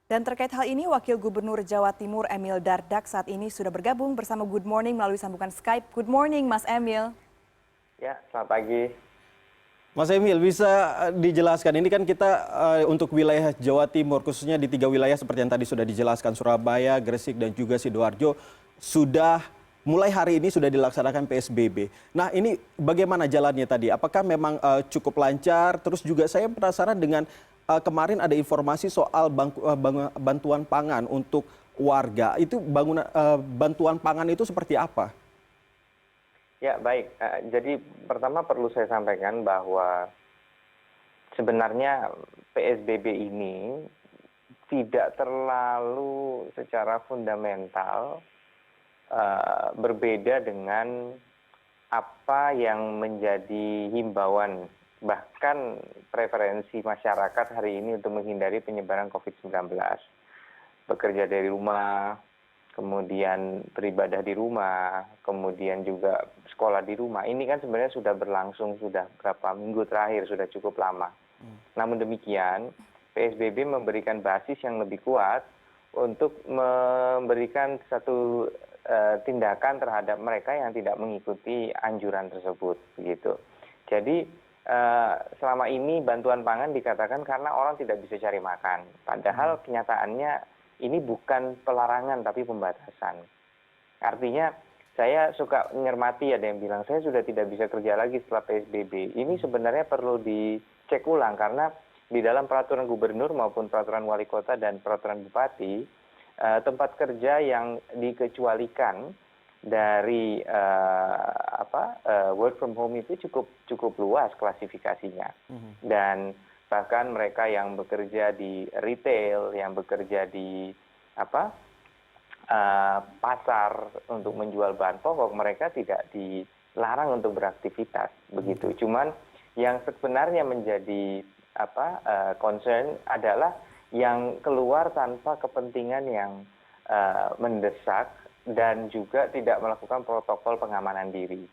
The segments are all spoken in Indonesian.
Dan terkait hal ini, Wakil Gubernur Jawa Timur Emil Dardak saat ini sudah bergabung bersama Good Morning melalui sambungan Skype. Good morning, Mas Emil. Ya, selamat pagi. Mas Emil, bisa dijelaskan, ini kan kita untuk wilayah Jawa Timur, khususnya di 3 wilayah seperti yang tadi sudah dijelaskan, Surabaya, Gresik, dan juga Sidoarjo, sudah mulai hari ini sudah dilaksanakan PSBB. Nah, ini bagaimana jalannya tadi? Apakah memang cukup lancar? Terus juga saya penasaran dengan kemarin ada informasi soal bantuan pangan untuk warga. Itu bantuan pangan itu seperti apa? Ya, baik. Jadi pertama perlu saya sampaikan bahwa sebenarnya PSBB ini tidak terlalu secara fundamental berbeda dengan apa yang menjadi himbauan bahkan preferensi masyarakat hari ini untuk menghindari penyebaran COVID-19. Bekerja dari rumah, kemudian beribadah di rumah, kemudian juga sekolah di rumah. Ini kan sebenarnya sudah berlangsung sudah berapa minggu terakhir, sudah cukup lama. Namun demikian, PSBB memberikan basis yang lebih kuat untuk memberikan satu tindakan terhadap mereka yang tidak mengikuti anjuran tersebut. Begitu. Jadi selama ini bantuan pangan dikatakan karena orang tidak bisa cari makan. Padahal kenyataannya ini bukan pelarangan tapi pembatasan. Artinya saya suka mencermati ada yang bilang saya sudah tidak bisa kerja lagi setelah PSBB. Ini sebenarnya perlu dicek ulang karena di dalam peraturan gubernur maupun peraturan wali kota dan peraturan bupati, tempat kerja yang dikecualikan dari work from home itu cukup luas klasifikasinya. Dan bahkan mereka yang bekerja di retail, yang bekerja di pasar untuk menjual bahan pokok, mereka tidak dilarang untuk beraktivitas begitu. Cuman yang sebenarnya menjadi concern adalah yang keluar tanpa kepentingan yang mendesak dan juga tidak melakukan protokol pengamanan diri.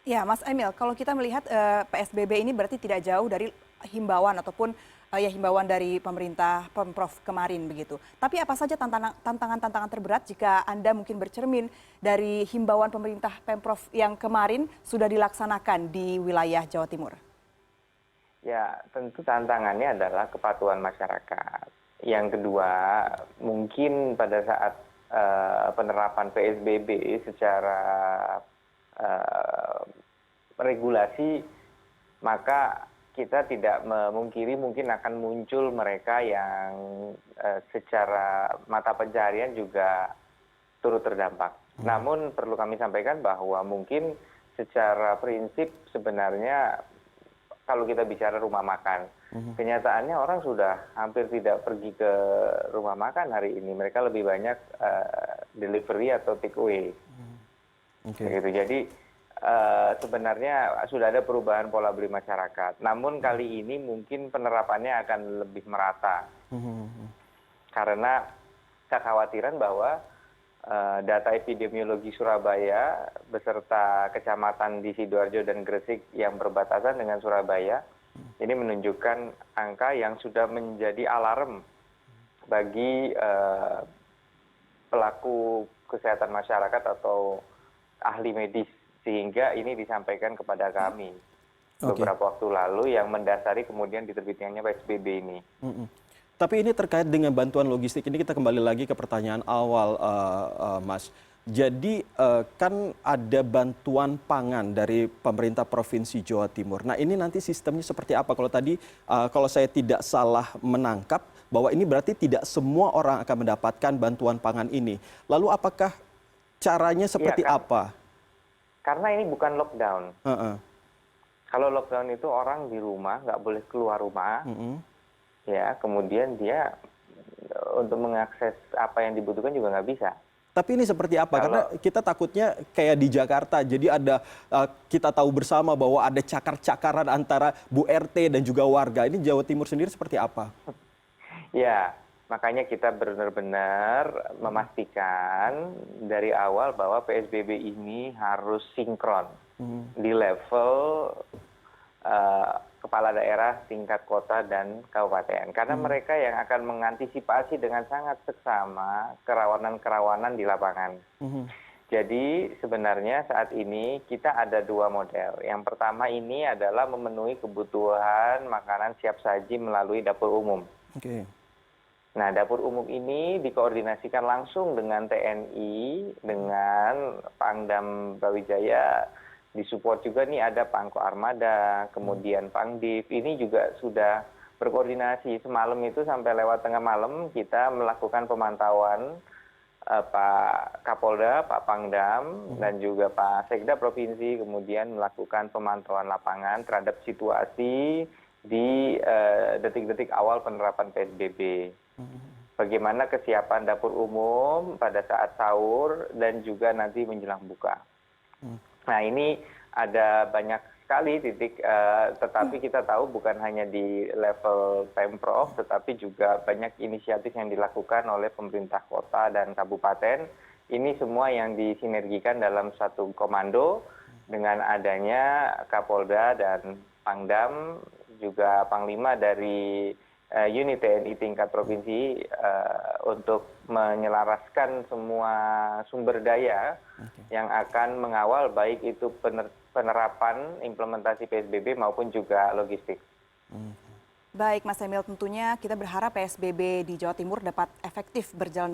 Ya, Mas Emil, kalau kita melihat PSBB ini berarti tidak jauh dari himbauan ataupun himbauan dari pemerintah Pemprov kemarin begitu. Tapi apa saja tantangan-tantangan terberat jika Anda mungkin bercermin dari himbauan pemerintah Pemprov yang kemarin sudah dilaksanakan di wilayah Jawa Timur? Ya, tentu tantangannya adalah kepatuhan masyarakat. Yang kedua, mungkin pada saat penerapan PSBB secara regulasi, maka kita tidak memungkiri mungkin akan muncul mereka yang secara mata pencarian juga turut terdampak. Namun perlu kami sampaikan bahwa mungkin secara prinsip sebenarnya kalau kita bicara rumah makan, kenyataannya orang sudah hampir tidak pergi ke rumah makan hari ini. Mereka lebih banyak delivery atau take away. Begitu. Jadi sebenarnya sudah ada perubahan pola beli masyarakat. Namun kali ini mungkin penerapannya akan lebih merata. Karena kekhawatiran bahwa data epidemiologi Surabaya beserta kecamatan di Sidoarjo dan Gresik yang berbatasan dengan Surabaya ini menunjukkan angka yang sudah menjadi alarm bagi pelaku kesehatan masyarakat atau ahli medis, sehingga ini disampaikan kepada kami beberapa waktu lalu yang mendasari kemudian diterbitkannya PSBB ini. Tapi ini terkait dengan bantuan logistik, ini kita kembali lagi ke pertanyaan awal, Mas. Jadi kan ada bantuan pangan dari pemerintah Provinsi Jawa Timur. Nah, ini nanti sistemnya seperti apa? Kalau tadi, kalau saya tidak salah menangkap, bahwa ini berarti tidak semua orang akan mendapatkan bantuan pangan ini. Lalu apakah caranya seperti apa? Karena ini bukan lockdown. Kalau lockdown itu orang di rumah, nggak boleh keluar rumah. Ya, kemudian dia untuk mengakses apa yang dibutuhkan juga nggak bisa. Tapi ini seperti apa? Karena kita takutnya kayak di Jakarta, jadi ada kita tahu bersama bahwa ada cakar-cakaran antara Bu RT dan juga warga. Ini Jawa Timur sendiri seperti apa? Ya, makanya kita benar-benar memastikan dari awal bahwa PSBB ini harus sinkron di level kepala daerah tingkat kota dan kabupaten. Karena mereka yang akan mengantisipasi dengan sangat seksama kerawanan-kerawanan di lapangan. Jadi sebenarnya saat ini kita ada dua model. Yang pertama ini adalah memenuhi kebutuhan makanan siap saji melalui dapur umum. Oke. Nah, dapur umum ini dikoordinasikan langsung dengan TNI, dengan Pangdam Brawijaya, disupport juga nih ada Pangko Armada, kemudian Pangdiv. Ini juga sudah berkoordinasi. Semalam itu sampai lewat tengah malam kita melakukan pemantauan Pak Kapolda, Pak Pangdam, dan juga Pak Sekda Provinsi kemudian melakukan pemantauan lapangan terhadap situasi di detik-detik awal penerapan PSBB. Bagaimana kesiapan dapur umum pada saat sahur dan juga nanti menjelang buka. Nah ini ada banyak sekali titik, tetapi kita tahu bukan hanya di level Pemprov, tetapi juga banyak inisiatif yang dilakukan oleh pemerintah kota dan kabupaten. Ini semua yang disinergikan dalam satu komando dengan adanya Kapolda dan Pangdam, juga Panglima dari unit TNI tingkat provinsi untuk menyelaraskan semua sumber daya yang akan mengawal baik itu penerapan implementasi PSBB maupun juga logistik. Baik Mas Emil, tentunya kita berharap PSBB di Jawa Timur dapat efektif berjalan